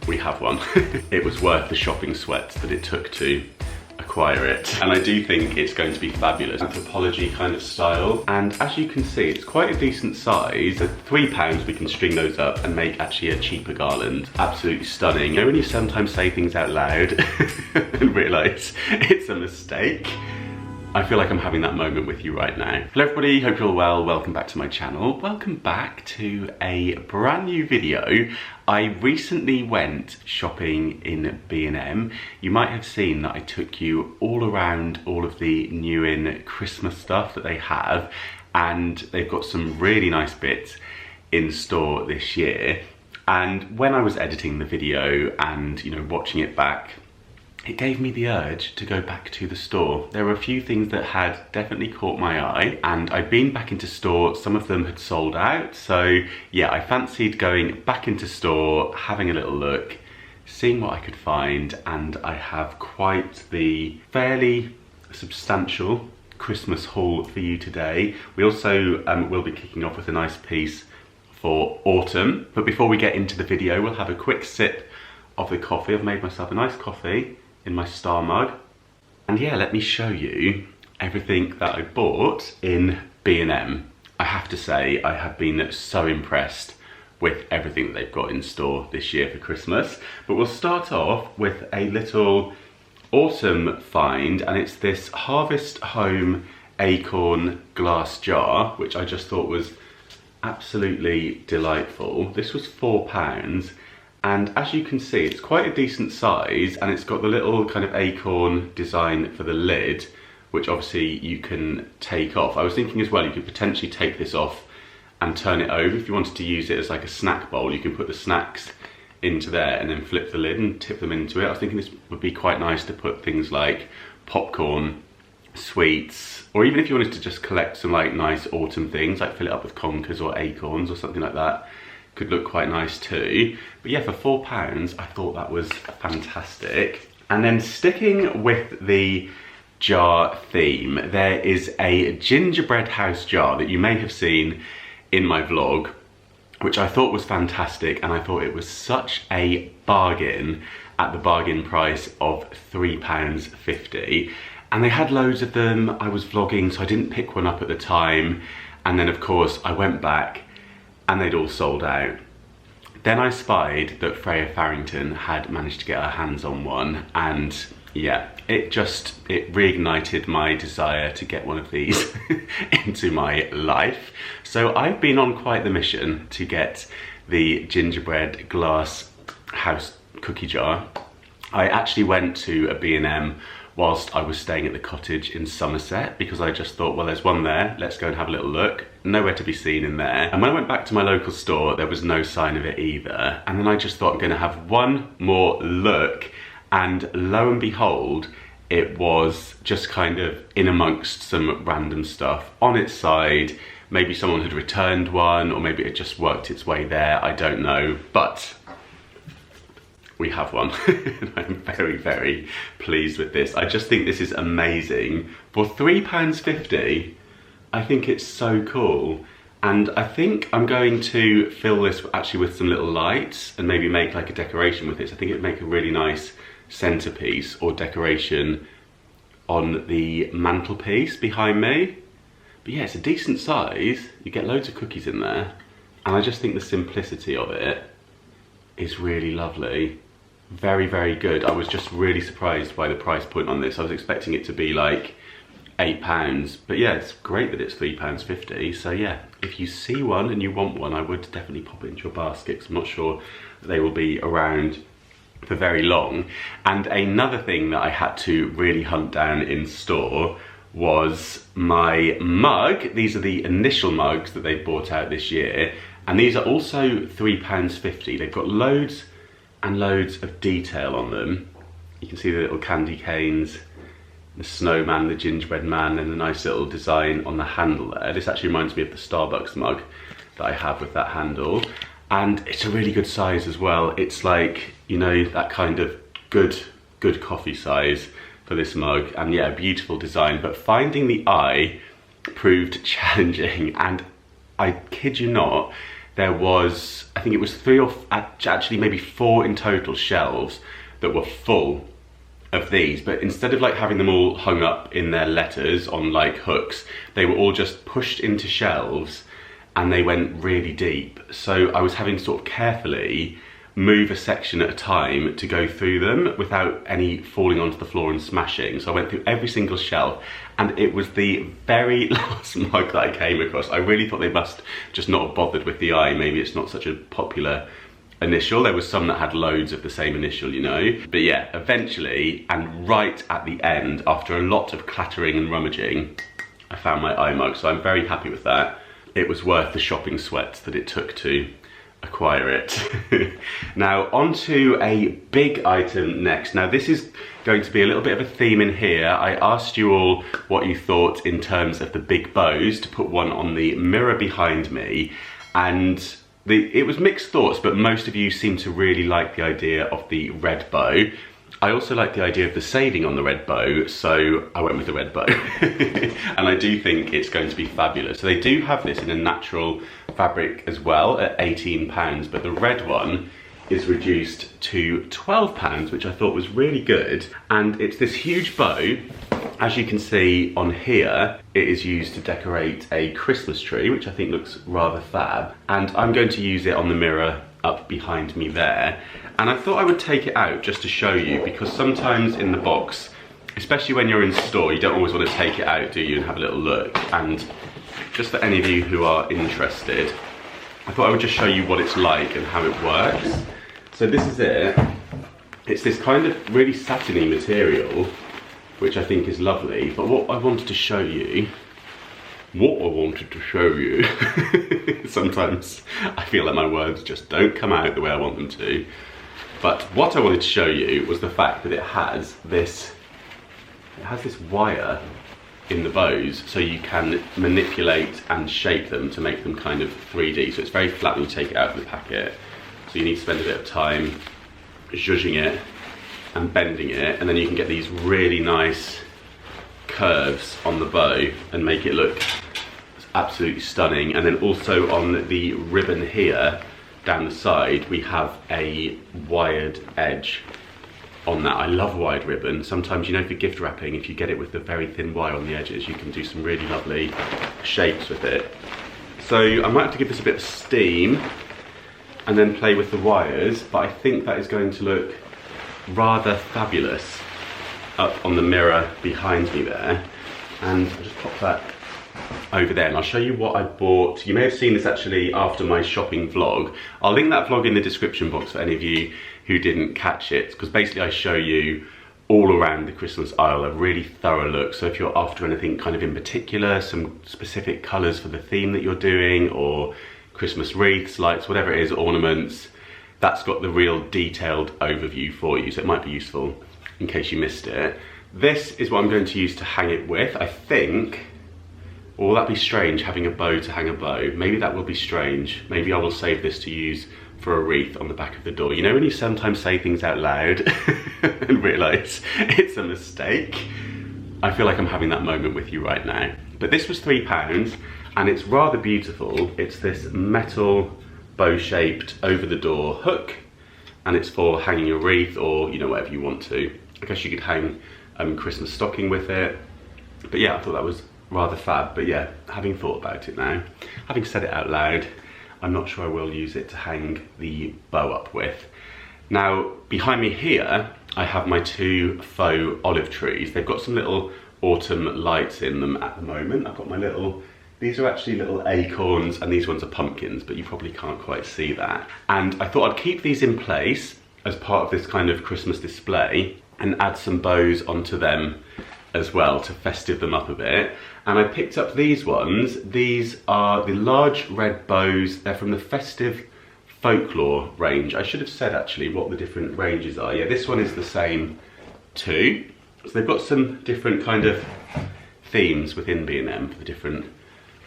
we have one. It was worth the shopping sweat that it took to acquire it. And I do think it's going to be fabulous. Anthropology kind of style. And as you can see, it's quite a decent size. At £3, we can string those up and make actually a cheaper garland. Absolutely stunning. You know when you sometimes say things out loud and realise it's a mistake? I feel like I'm having that moment with you right now. Hello everybody, hope you're all well. Welcome back to my channel. Welcome back to a brand new video. I recently went shopping in B&M. You might have seen that I took you all around all of the new in Christmas stuff that they have, and they've got some really nice bits in store this year. And when I was editing the video and, you know, watching it back, it gave me the urge to go back to the store. There were a few things that had definitely caught my eye, and I'd been back into store. Some of them had sold out. So yeah, I fancied going back into store, having a little look, seeing what I could find. And I have quite the fairly substantial Christmas haul for you today. We also will be kicking off with a nice piece for autumn. But before we get into the video, we'll have a quick sip of the coffee. I've made myself a nice coffee in my star mug. And yeah, let me show you everything that I bought in B&M. I have to say, I have been so impressed with everything that they've got in store this year for Christmas. But we'll start off with a little autumn find, and it's this Harvest Home acorn glass jar, which I just thought was absolutely delightful. This was £4. And as you can see, it's quite a decent size, and it's got the little kind of acorn design for the lid, which obviously you can take off. I was thinking as well, you could potentially take this off and turn it over. If you wanted to use it as like a snack bowl, you can put the snacks into there and then flip the lid and tip them into it. I was thinking this would be quite nice to put things like popcorn, sweets, or even if you wanted to just collect some like nice autumn things, like fill it up with conkers or acorns or something like that. Could look quite nice too. But yeah, for £4, I thought that was fantastic. And then sticking with the jar theme, there is a gingerbread house jar that you may have seen in my vlog, which I thought was fantastic, and I thought it was such a bargain at the bargain price of £3.50. And they had loads of them. I was vlogging, so I didn't pick one up at the time. And then of course I went back and they'd all sold out. Then I spied that Carrington had managed to get her hands on one, and yeah, it reignited my desire to get one of these into my life. So I've been on quite the mission to get the gingerbread glass house cookie jar. I actually went to a B&M whilst I was staying at the cottage in Somerset, because I just thought, well, there's one there, let's go and have a little look. Nowhere to be seen in there. And when I went back to my local store, there was no sign of it either. And then I just thought, I'm gonna have one more look, and lo and behold, it was just kind of in amongst some random stuff on its side. Maybe someone had returned one, or maybe it just worked its way there, I don't know. But we have one. And I'm very, very pleased with this. I just think this is amazing. For £3.50, I think it's so cool. And I think I'm going to fill this actually with some little lights and maybe make like a decoration with it. So I think it'd make a really nice centerpiece or decoration on the mantelpiece behind me. But yeah, it's a decent size. You get loads of cookies in there. And I just think the simplicity of it is really lovely. Very, very good. I was just really surprised by the price point on this. I was expecting it to be like £8, but yeah, it's great that it's £3.50. So yeah, if you see one and you want one, I would definitely pop it into your basket, because I'm not sure they will be around for very long. And another thing that I had to really hunt down in store was my mug. These are the initial mugs that they brought out this year, and these are also £3.50. They've got loads and loads of detail on them. You can see the little candy canes, the snowman, the gingerbread man, and the nice little design on the handle there. This actually reminds me of the Starbucks mug that I have with that handle. And it's a really good size as well. It's like, you know, that kind of good coffee size for this mug. And yeah, beautiful design, but finding the eye proved challenging. And I kid you not, there was, I think it was actually maybe 4 in total shelves that were full of these, but instead of like having them all hung up in their letters on like hooks, they were all just pushed into shelves and they went really deep. So I was having to sort of carefully move a section at a time to go through them without any falling onto the floor and smashing. So I went through every single shelf, and it was the very last mug that I came across. I really thought they must just not have bothered with the eye. Maybe it's not such a popular initial. There was some that had loads of the same initial, you know. But yeah, eventually, and right at the end, after a lot of clattering and rummaging, I found my eye mug. So I'm very happy with that. It was worth the shopping sweats that it took to acquire it. Now onto a big item next. Now this is going to be a little bit of a theme in here. I asked you all what you thought in terms of the big bows, to put one on the mirror behind me, and it was mixed thoughts, but most of you seem to really like the idea of the red bow. I also like the idea of the shading on the red bow, so I went with the red bow. And I do think it's going to be fabulous. So they do have this in a natural fabric as well at £18, but the red one is reduced to £12, which I thought was really good. And it's this huge bow. As you can see on here, it is used to decorate a Christmas tree, which I think looks rather fab. And I'm going to use it on the mirror up behind me there. And I thought I would take it out just to show you, because sometimes in the box, especially when you're in store, you don't always want to take it out, do you, and have a little look. And just for any of you who are interested, I thought I would just show you what it's like and how it works. So this is it. It's this kind of really satiny material, which I think is lovely. But what I wanted to show you, sometimes I feel like my words just don't come out the way I want them to. But what I wanted to show you was the fact that it has this wire in the bows, so you can manipulate and shape them to make them kind of 3D. So it's very flat when you take it out of the packet. So you need to spend a bit of time zhuzhing it and bending it, and then you can get these really nice curves on the bow and make it look absolutely stunning. And then also on the ribbon here down the side, we have a wired edge on that. I love wired ribbon. Sometimes, you know, for gift wrapping, if you get it with the very thin wire on the edges, you can do some really lovely shapes with it. So I might have to give this a bit of steam and then play with the wires, but I think that is going to look rather fabulous up on the mirror behind me there. And I'll just pop that over there, and I'll show you what I bought. You may have seen this actually after my shopping vlog. I'll link that vlog in the description box for any of you who didn't catch it, because basically I show you all around the Christmas aisle, a really thorough look. So if you're after anything kind of in particular, some specific colours for the theme that you're doing, or Christmas wreaths, lights, whatever it is, ornaments, that's got the real detailed overview for you, so it might be useful in case you missed it. This is what I'm going to use to hang it with, I think. Or will that be strange, having a bow to hang a bow? Maybe that will be strange. Maybe I will save this to use for a wreath on the back of the door. You know when you sometimes say things out loud and realise it's a mistake? I feel like I'm having that moment with you right now. But this was £3, and it's rather beautiful. It's this metal bow-shaped over-the-door hook, and it's for hanging a wreath, or, you know, whatever you want to. I guess you could hang Christmas stocking with it. But yeah, I thought that was rather fab. But yeah, having thought about it now, having said it out loud, I'm not sure I will use it to hang the bow up with. Now, behind me here, I have my 2 faux olive trees. They've got some little autumn lights in them at the moment. I've got my little, these are actually little acorns, and these ones are pumpkins, but you probably can't quite see that. And I thought I'd keep these in place as part of this kind of Christmas display and add some bows onto them as well to festive them up a bit. And I picked up these ones. These are the large red bows. They're from the Festive Folklore range. I should have said actually what the different ranges are. Yeah, this one is the same too. So they've got some different kind of themes within B&M for the different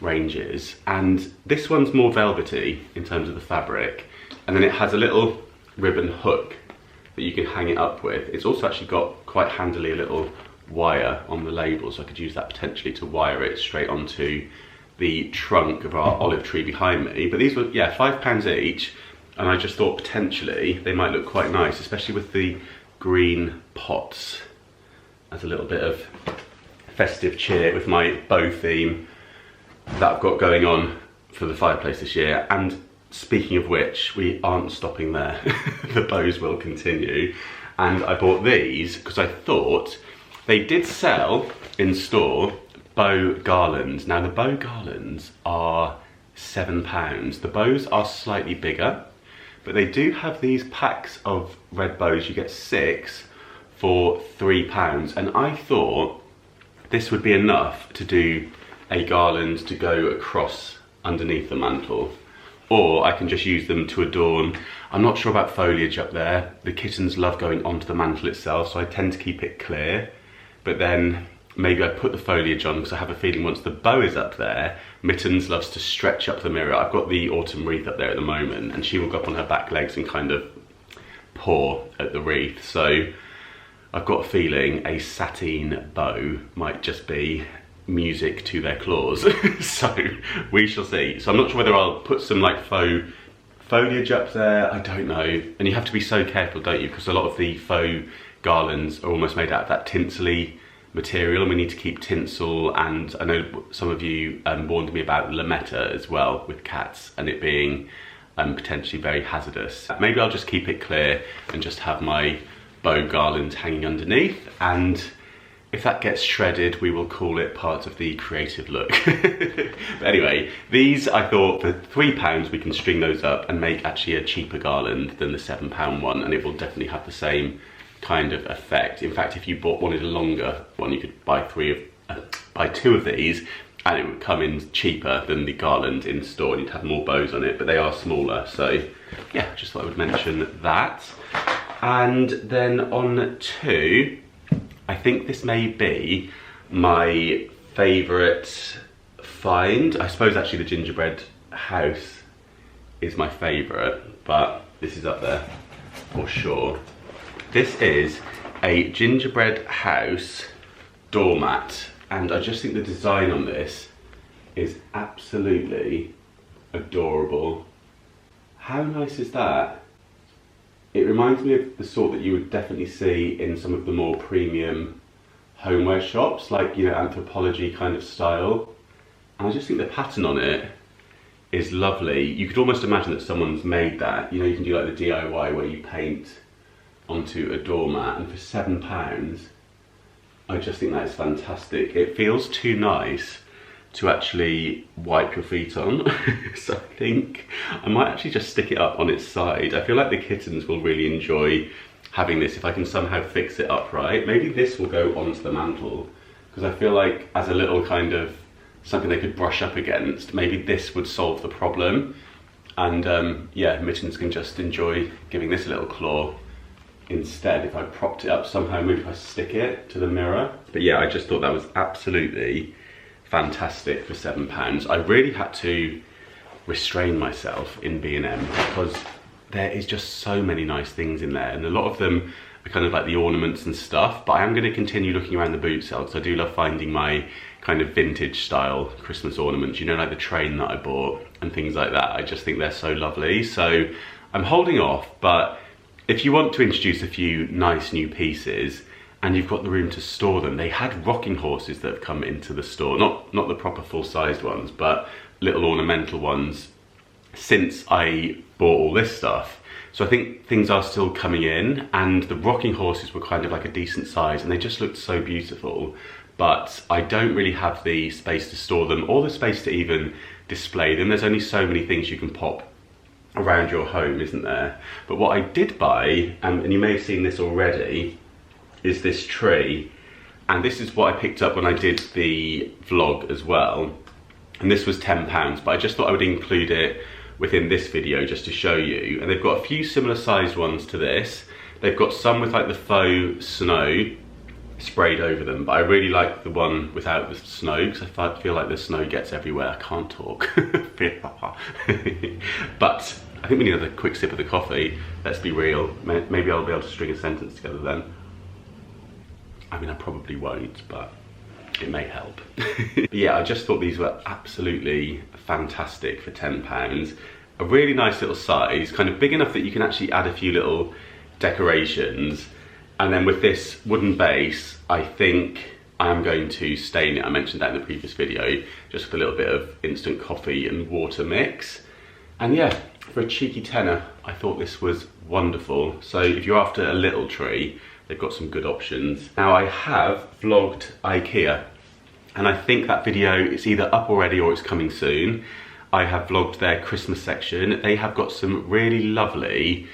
ranges. And this one's more velvety in terms of the fabric. And then it has a little ribbon hook that you can hang it up with. It's also actually got quite handily a little wire on the label, so I could use that potentially to wire it straight onto the trunk of our olive tree behind me. But these were, yeah, £5 each, and I just thought potentially they might look quite nice, especially with the green pots as a little bit of festive cheer with my bow theme that I've got going on for the fireplace this year. And speaking of which, we aren't stopping there. The bows will continue. And I bought these because I thought they did sell in store bow garlands. Now the bow garlands are £7. The bows are slightly bigger, but they do have these packs of red bows. You get 6 for £3. And I thought this would be enough to do a garland to go across underneath the mantle. Or I can just use them to adorn. I'm not sure about foliage up there. The kittens love going onto the mantle itself, so I tend to keep it clear. But then maybe I put the foliage on, because I have a feeling once the bow is up there, Mittens loves to stretch up the mirror. I've got the autumn wreath up there at the moment, and she will go up on her back legs and kind of paw at the wreath. So I've got a feeling a sateen bow might just be music to their claws. So we shall see. So I'm not sure whether I'll put some like faux foliage up there. I don't know. And you have to be so careful, don't you? Because a lot of the faux garlands are almost made out of that tinsely material, and we need to keep tinsel. And I know some of you warned me about lametta as well with cats, and it being potentially very hazardous. Maybe I'll just keep it clear and just have my bow garland hanging underneath, and if that gets shredded, we will call it part of the creative look. But anyway, these I thought for £3 we can string those up and make actually a cheaper garland than the £7 one, and it will definitely have the same kind of effect. In fact, if you wanted a longer one, you could buy 2 of these, and it would come in cheaper than the garland in store, and you'd have more bows on it, but they are smaller. So yeah, just thought I would mention that. And then on to, I think this may be my favourite find. I suppose actually the gingerbread house is my favourite, but this is up there for sure. This is a gingerbread house doormat, and I just think the design on this is absolutely adorable. How nice is that? It reminds me of the sort that you would definitely see in some of the more premium homeware shops, like, you know, Anthropology kind of style. And I just think the pattern on it is lovely. You could almost imagine that someone's made that. You know, you can do like the DIY where you paint onto a doormat, and for £7, I just think that is fantastic. It feels too nice to actually wipe your feet on. So I think I might actually just stick it up on its side. I feel like the kittens will really enjoy having this if I can somehow fix it up right. Maybe this will go onto the mantle, because I feel like as a little kind of something they could brush up against, maybe this would solve the problem. And yeah, Mittens can just enjoy giving this a little claw instead if I propped it up somehow, maybe if I stick it to the mirror. But yeah, I just thought that was absolutely fantastic for £7. I really had to restrain myself in B&M because there is just so many nice things in there, and a lot of them are kind of like the ornaments and stuff, but I am going to continue looking around the boot sale because I do love finding my kind of vintage style Christmas ornaments, you know, like the train that I bought and things like that. I just think they're so lovely, so I'm holding off. But if you want to introduce a few nice new pieces and you've got the room to store them, they had rocking horses that have come into the store, not the proper full-sized ones, but little ornamental ones since I bought all this stuff. So I think things are still coming in, and the rocking horses were kind of like a decent size and they just looked so beautiful, but I don't really have the space to store them or the space to even display them. There's only so many things you can pop around your home, isn't there? But what I did buy, and you may have seen this already, is this tree. And this is what I picked up when I did the vlog as well. And this was £10, but I just thought I would include it within this video just to show you. And they've got a few similar sized ones to this. They've got some with like the faux snow sprayed over them, but I really like the one without the snow because I feel like the snow gets everywhere. I can't talk. But I think we need another quick sip of the coffee. Let's be real. Maybe I'll be able to string a sentence together then. I mean, I probably won't, but it may help. But yeah, I just thought these were absolutely fantastic for £10. A really nice little size, kind of big enough that you can actually add a few little decorations. And then with this wooden base, I think I am going to stain it. I mentioned that in the previous video, just with a little bit of instant coffee and water mix. And yeah, for a cheeky tenner, I thought this was wonderful. So if you're after a little tree, they've got some good options. Now I have vlogged IKEA, and I think that video is either up already or it's coming soon. I have vlogged their Christmas section. They have got some really lovely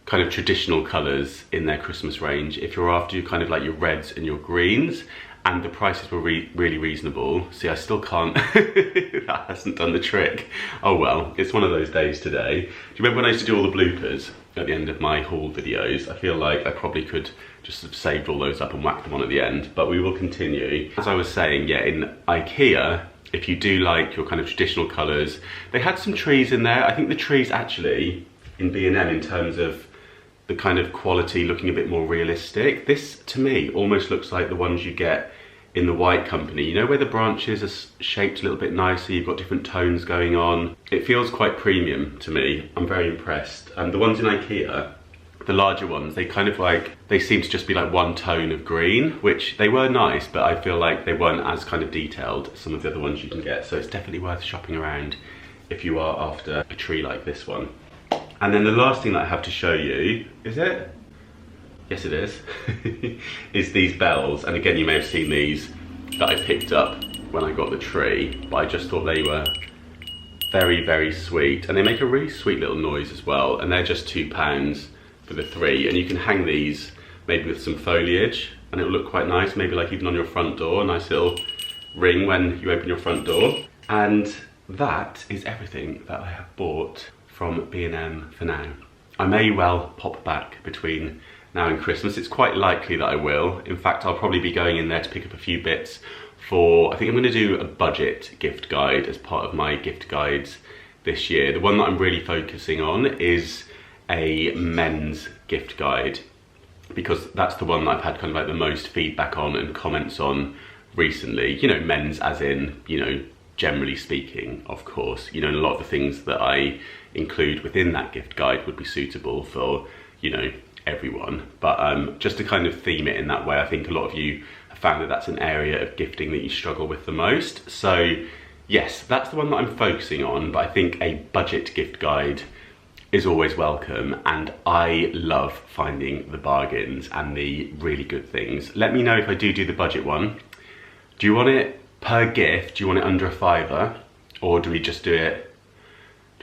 kind of traditional colours in their Christmas range. If you're after kind of like your reds and your greens, and the prices were really reasonable. See, I still can't, that hasn't done the trick. Oh well, it's one of those days today. Do you remember when I used to do all the bloopers at the end of my haul videos? I feel like I probably could just have saved all those up and whacked them on at the end, but we will continue. As I was saying, yeah, in IKEA, if you do like your kind of traditional colours, they had some trees in there. I think the trees actually, in B&M, in terms of the kind of quality looking a bit more realistic. This, to me, almost looks like the ones you get in the White Company. You know, where the branches are shaped a little bit nicer, you've got different tones going on. It feels quite premium to me. I'm very impressed. The ones in IKEA, the larger ones, they kind of like, they seem to just be like one tone of green, which they were nice, but I feel like they weren't as kind of detailed as some of the other ones you can get. So it's definitely worth shopping around if you are after a tree like this one. And then the last thing that I have to show you, is it? Yes, it is. Is these bells. And again, you may have seen these that I picked up when I got the tree, but I just thought they were very sweet. And they make a really sweet little noise as well. And they're just £2 for the 3. And you can hang these maybe with some foliage and it'll look quite nice. Maybe like even on your front door, a nice little ring when you open your front door. And that is everything that I have bought from B&M for now. I may well pop back between now and Christmas. It's quite likely that I will. In fact, I'll probably be going in there to pick up a few bits for, I think I'm going to do a budget gift guide as part of my gift guides this year. The one that I'm really focusing on is a men's gift guide, because that's the one that I've had kind of like the most feedback on and comments on recently. You know, men's as in, you know, generally speaking, of course. You know, and a lot of the things that I include within that gift guide would be suitable for, you know, everyone. But just to kind of theme it in that way, I think a lot of you have found that that's an area of gifting that you struggle with the most. So yes, that's the one that I'm focusing on, but I think a budget gift guide is always welcome, and I love finding the bargains and the really good things. Let me know if I do the budget one. Do you want it per gift? Do you want it under a £5? Or do we just do it,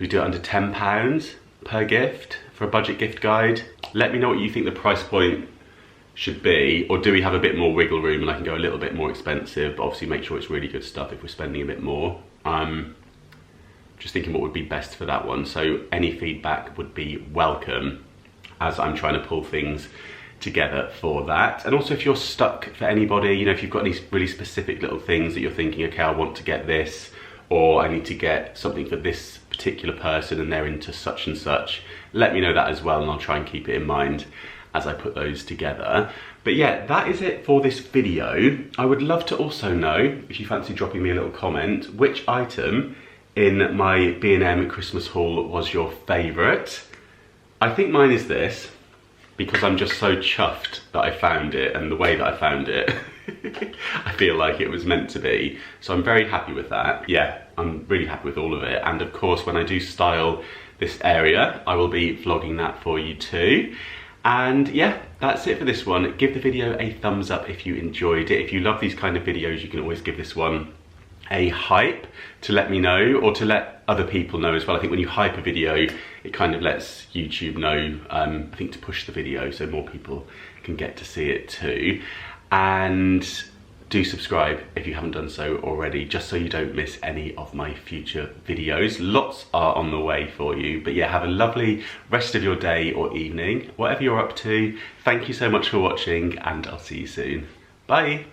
under £10 per gift for a budget gift guide? Let me know what you think the price point should be, or do we have a bit more wiggle room and I can go a little bit more expensive, but obviously make sure it's really good stuff if we're spending a bit more. Just thinking what would be best for that one. So any feedback would be welcome as I'm trying to pull things together for that. And also if you're stuck for anybody, you know, if you've got any really specific little things that you're thinking, okay, I want to get this, or I need to get something for this particular person and they're into such and such, let me know that as well and I'll try and keep it in mind as I put those together. But yeah, that is it for this video. I would love to also know, if you fancy dropping me a little comment, which item in my B&M Christmas haul was your favourite. I think mine is this, because I'm just so chuffed that I found it, and the way that I found it, I feel like it was meant to be. So I'm very happy with that. Yeah, I'm really happy with all of it. And of course, when I do style this area, I will be vlogging that for you too. And yeah, that's it for this one. Give the video a thumbs up if you enjoyed it. If you love these kind of videos, you can always give this one a hype to let me know, or to let other people know as well. I think when you hype a video, it kind of lets YouTube know, I think, to push the video so more people can get to see it too. And do subscribe if you haven't done so already, just so you don't miss any of my future videos. Lots are on the way for you. But yeah, have a lovely rest of your day or evening, whatever you're up to. Thank you so much for watching, and I'll see you soon. Bye.